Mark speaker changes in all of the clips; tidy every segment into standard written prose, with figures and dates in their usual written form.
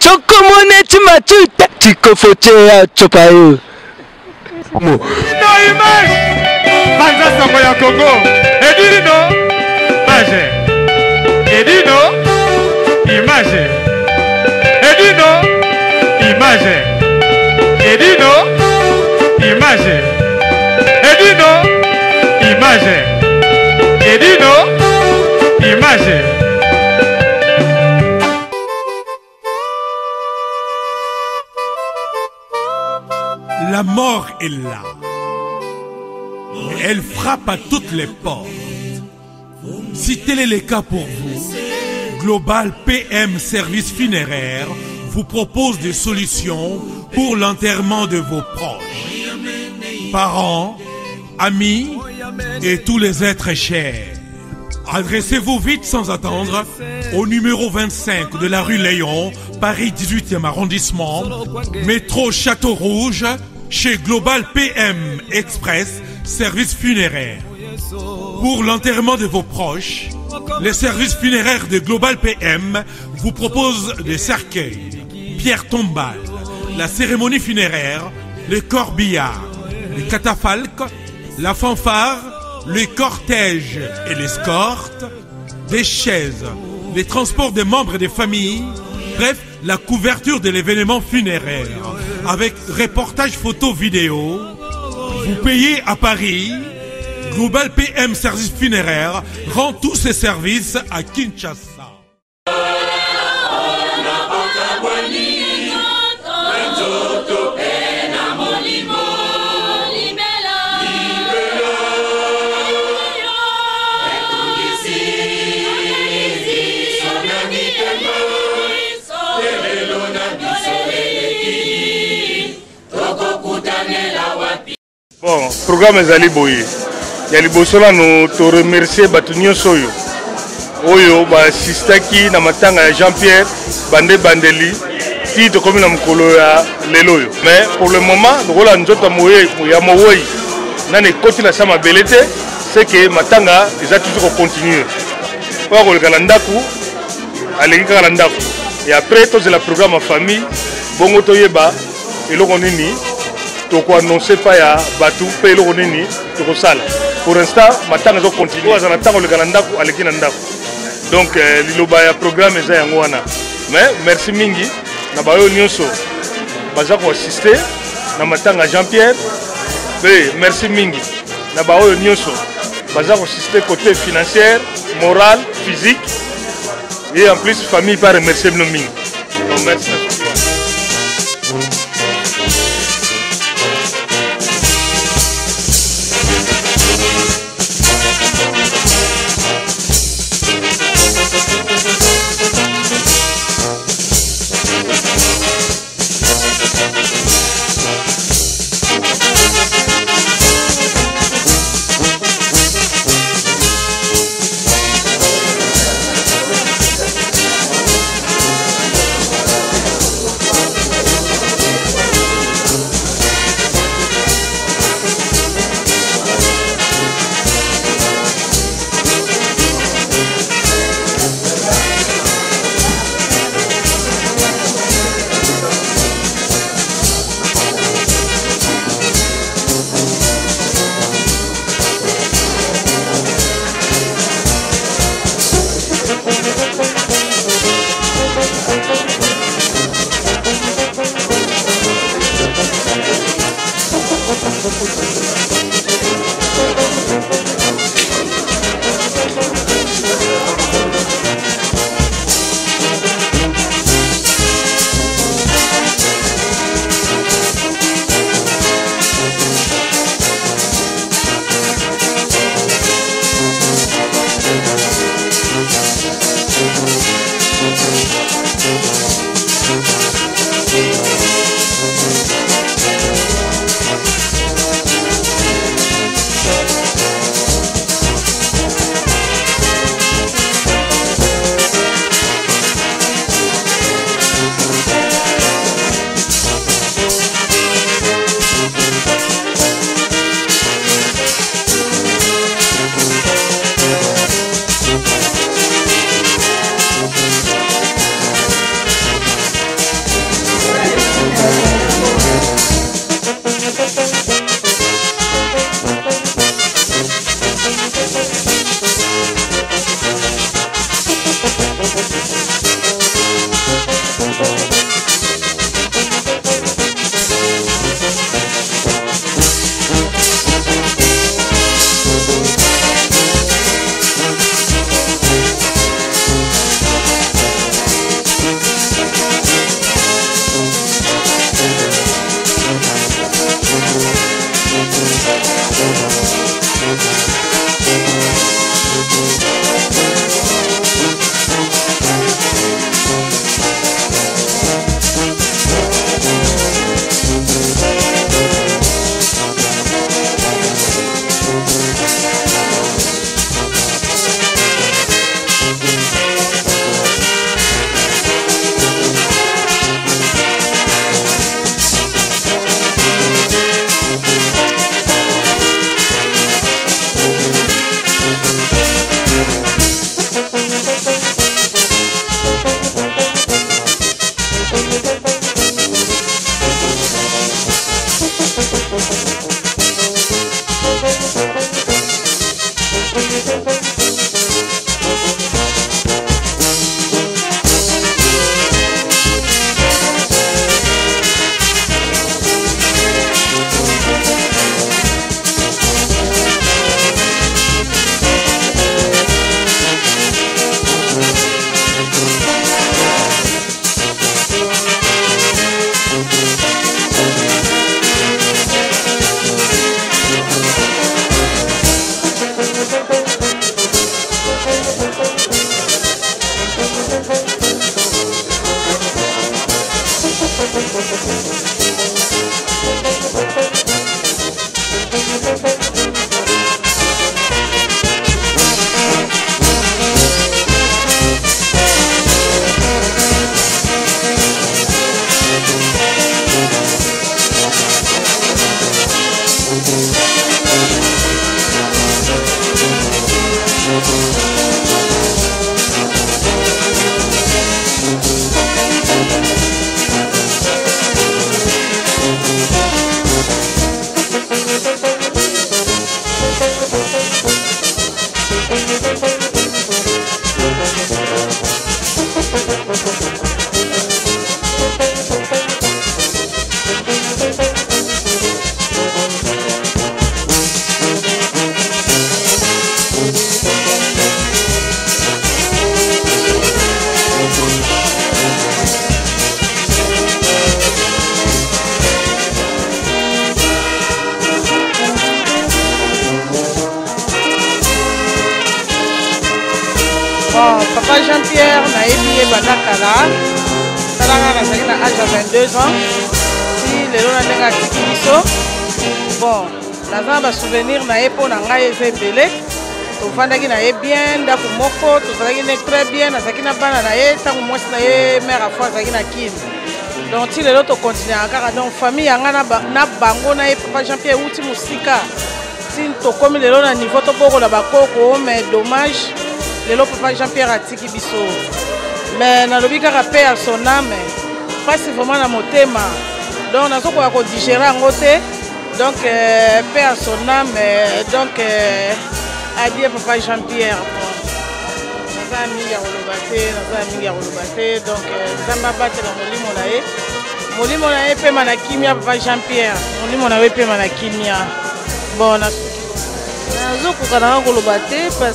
Speaker 1: Chokomone Chimachute Chikofochea Chopayo.
Speaker 2: No image Banza Soko ya Congo. Edino Image. Edino Image. Edino Image. Edino Image. Edino Image. Edino Image.
Speaker 3: La mort est là. Elle frappe à toutes les portes. Si tel est le cas pour vous, Global PM Service Funéraire vous propose des solutions pour l'enterrement de vos proches, parents, amis et tous les êtres chers. Adressez-vous vite sans attendre au numéro 25 de la rue Léon, Paris 18e arrondissement, métro Château Rouge, chez Global PM Express, service funéraire. Pour l'enterrement de vos proches, les services funéraires de Global PM vous proposent des cercueils, pierres tombales, la cérémonie funéraire, le corbillard, les catafalques, la fanfare, le cortège et l'escorte, des chaises, les transports des membres des familles, bref, la couverture de l'événement funéraire, avec reportage photo vidéo. Vous payez à Paris. Global PM Service Funéraire rend tous ses services à Kinshasa.
Speaker 2: Bon, programme ezali boye. Ya liboso na no to remercier batu nyonso oyo. Oyo ba sistaki na matanga ya Jean-Pierre Bande Bandeli ti to komi na mukolo ya lelo yo. Mais pour le moment, rola nzoto moye ya moyi. Nane koti na sama belete, c'est que matanga eza toujours continuer. Pour ko kala ndaku, alingi kala ndaku. Et après tout c'est le programme en famille, bongo to yeba eloko nini to ko annoncer pa ya batu pe eloko nini to ko sala. Pour l'instant, matanga zo continue. Za na tango le kala ndaku aleki na ndaku. Donc liloba ya programme eza yango wana. Mais merci mingi na bayo nyonso baza ko assister na matanga Jean-Pierre. Merci mingi na bayo nyonso baza ko assister côté financier, moral, physique et en plus famille par remercier no mingi. Donc merci.
Speaker 4: Papa Jean-Pierre n'a émis Banakala, Talanga n'a à âge à 22 ans. Si les gens n'ont pas de bon, la va souvenir n'a pas n'angaye zembele. Tout fandaki n'a bien, d'après moko, tout ça qui n'est très bien, n'a sakina bana n'a tant moi n'a mère à fois sakina kin. Donc si les autres continuent encore donc famille angana na bango na Papa Jean-Pierre outi musika. Si to comme les gens à niveau to boko la bakoko, mais dommage. Le Papa Jean-Pierre a tiki biso. Mais dans le bica rappel à son âme, pas si vraiment dans mon thème. Donc, on a quoi qu'on digérer en côté. Donc, paix à son âme. Donc, adieu Papa Jean-Pierre. Nous avons mis à Rolobate. Donc, nous avons battu dans Moli Monae, paix Manakimia, Papa Jean-Pierre. Moli Monae, paix Manakimia. Bon,
Speaker 5: parce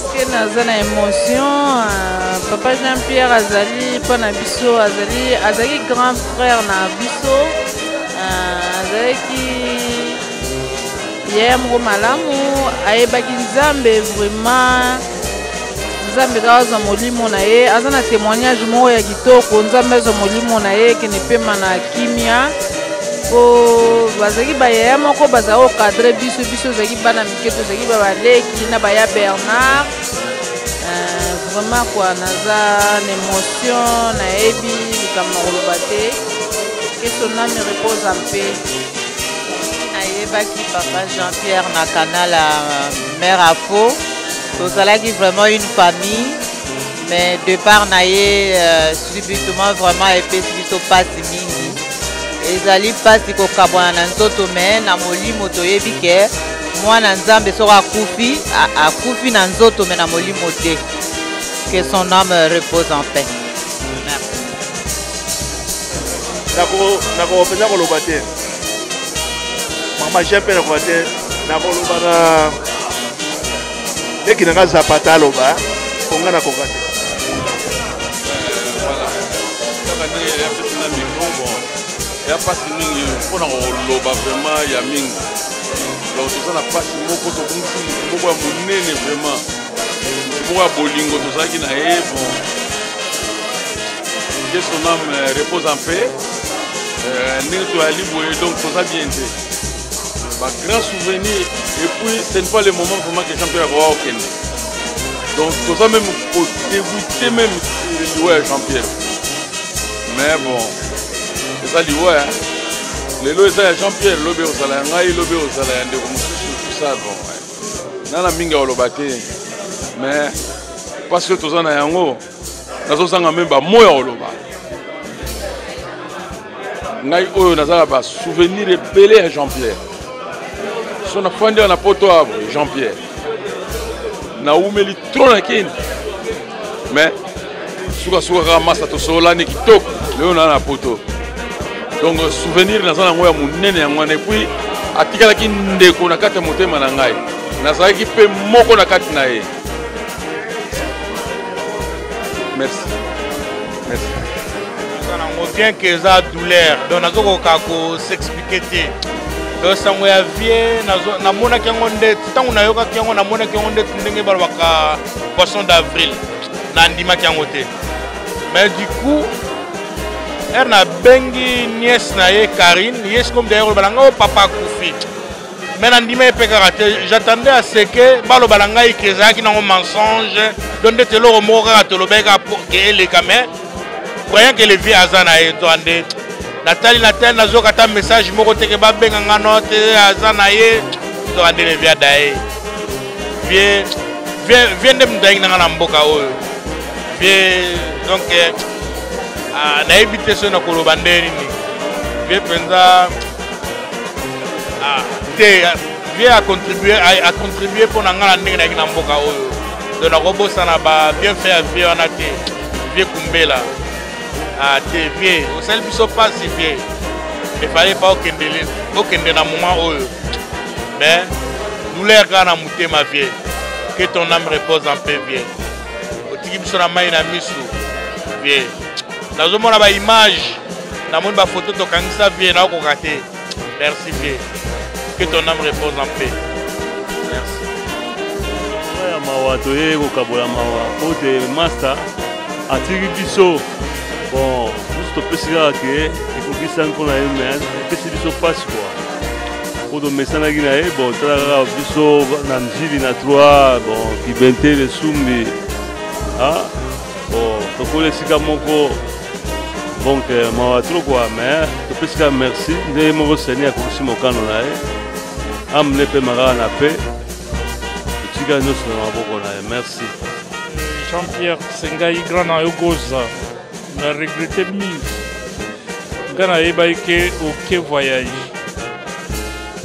Speaker 5: que nous avons une émotion. Papa Jean-Pierre Azali, Panabiso Azali, grand frère Nabiso, Azali qui hier Malamu, Aebaki Nzambe vraiment. Nzambe kaza molimo na ye, azana témoignage mo ya kitoko Nzambe za molimo na ye qui ne peut mana kimia. Po bazaki baya moko bazao cadre biso zaki bana miketo zaki babaleki na baya Bernard vraiment quoi naza une émotion na ebi comme Rolobate que son âme repose en paix.
Speaker 6: Ayebaki Papa Jean-Pierre na canal mère à faux tozalaki vraiment une famille mais de par naye subitement vraiment epesi biso pasi mingi ezali pasi kokabwana na nzoto me na molimo toyebi ke mwana Nzambe soka akufi na nzoto me na molimo te. Que son âme repose en paix.
Speaker 7: Nako pena koloba te. Mama Jean-Pierre koloba te. Nakoloba na deki nanga zapata loba konga na konga te.
Speaker 8: Il y a pas si mingi pour loba vraiment il y a mingi donc tout ça n'a pas si moko to moko ya munene vraiment pour bolingo tout ça qui na bon que son âme repose en paix n'importe ali boye donc tout ça bien été bah grand souvenir et puis ce n'est pas le moment vraiment que Jean-Pierre va au Kenya donc tout ça même pour dégoûter même ouais Jean-Pierre mais bon c'est ça dit ouais les lois ça Jean-Pierre lobé au salaire ngai lobé au salaire de tout ça bon nana minga olobate mais parce que tout ça na yango nazo sanga même ba moya oloba ngai oyo nazala ba souvenir ebele à Jean-Pierre son afandi na poto abo Jean-Pierre na umeli trop na kin mais suka masa to sola ni kitoko leo na poto. Donc souvenir nazana ngoya munene yango et puis atikala ki ndeko na kati motema na ngai nazala ki pe moko na kati na ye. Merci.
Speaker 2: Bien que ça douleur donc nazoko kako s'expliquer te donc sango ya vie na mona kengo nde tango na yoka kengo na mona kengo nde ndenge balwaka poisson d'avril na ndima kengo te mais du coup elle a bengi nièce naie Karine, nièce comme d'ailleurs le balanga papa Koufi. Mais n'andime pas karaté. J'attendais à ce que balo balanga ikeza qui n'a un mensonge, donne te lo mora te lo bega pour que les caméras. Croyant que les vieux azana et doande. Nathalie nazo kata message moko te ke ba benga ngano te azana ye doande les vieux dae. Viens de m'daï na mboka oyo. Vieux donc na évité ce na koloba ndeni ni vie penza vie à contribuer pour na ngala ndenge na mboka oyo de na robosa na ba bien faire vie on a te vie kumbela
Speaker 9: Ah, t'es vieux. Au seul biso pas si vieux. Il fallait pas aucun dans moment où. Mais nous les gars na mouté ma vie. Que ton âme repose en paix vieux. Au tiki biso na mai na misu vieux. Dans un monde ba image, na monde ba photo to kangisa vieux na ko raté. Merci vieux. Que ton âme repose en paix. Merci.
Speaker 10: Ya mawa toye ko kabola mawa. Ote master atiki biso. Bon, juste pesi que ekokisa nkona ye mais epesi biso passe quoi. Odo mesanaki na ye bon talaka biso na mjili na 3 bon kibente le sumbi. Ah bon tokole sika moko donc mawa trop quoi mais topesi ka merci nde moko seni akokusi mokano na ye amle pe maka na pe tika nyonso na maboko na ye merci.
Speaker 11: Jean-Pierre Sengai grand na yo goza na regretté mingi ngana yeba ke oke voyage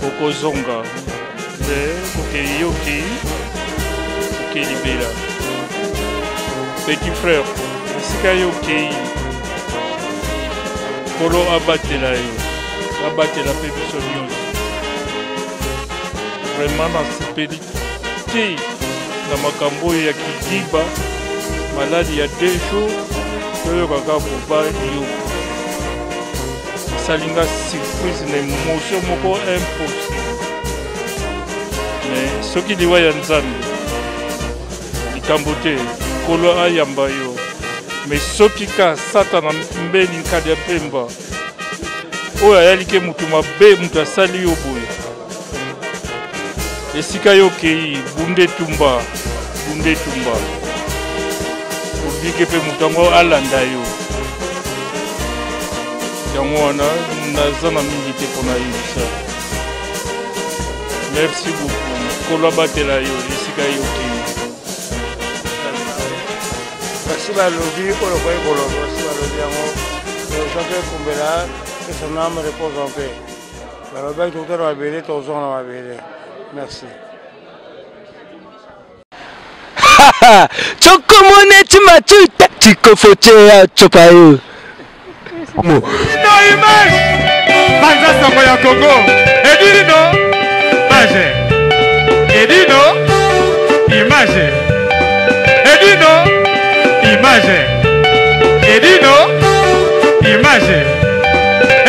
Speaker 11: okozonga de oke yoki oke libela petit frère sika yoki kolo abatela yo abatela pe biso nyonso vraiment na sepeli te na makambo ya kidiba maladi ya 2 jours oyo kaka boba yo salinga surprise na émotion moko impossible mais soki liwa ya nzambe likambo te kolo ayamba yo mais soki ka satana mbeli nkadi ya pemba oyo ayali ke mutu mabe mutu asali yo boye esika yo okei bunde tumba ke pe mutango alanda yo yango wana naza na mingi te mpona yebisa merci beaucoup kolo abatela yo esika yokei
Speaker 12: basi balobi oyo koyi koloba basi balobi yango jean-pierre kumbela que son âme repose en paix balobaki tokutana mabele tozonga na mabele merci.
Speaker 1: Chokomone chimachuta chikofochea chopayo.
Speaker 13: No image. Banza soko ya Congo. Edino. Image. Edino. Image. Edino. Image. Edino. Image.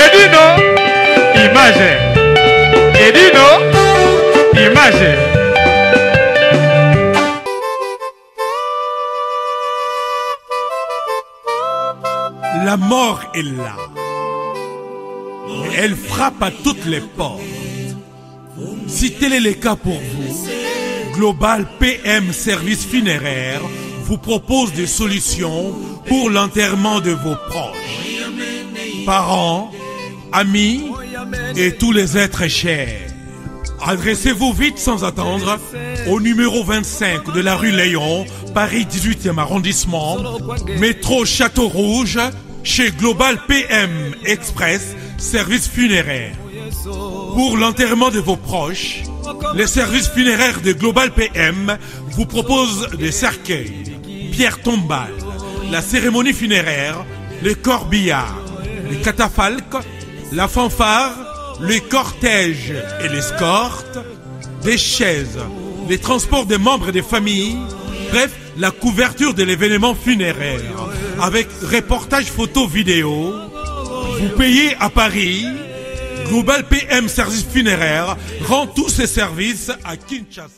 Speaker 13: Edino. Image. Edino. Image.
Speaker 3: La mort est là. Elle frappe à toutes les portes. Si tel est le cas pour vous, Global PM Service Funéraire vous propose des solutions pour l'enterrement de vos proches, parents, amis et tous les êtres chers. Adressez-vous vite sans attendre au numéro 25 de la rue Léon, Paris 18e arrondissement, métro Château Rouge, chez Global PM Express, service funéraire. Pour l'enterrement de vos proches, les services funéraires de Global PM vous proposent des cercueils, pierres tombales, la cérémonie funéraire, les corbillards, les catafalques, la fanfare, les cortèges et l'escorte, des chaises, les transports des membres des familles, bref, la couverture de l'événement funéraire, avec reportage photo vidéo. Vous payez à Paris. Global PM Service Funéraire rend tous ses services à Kinshasa.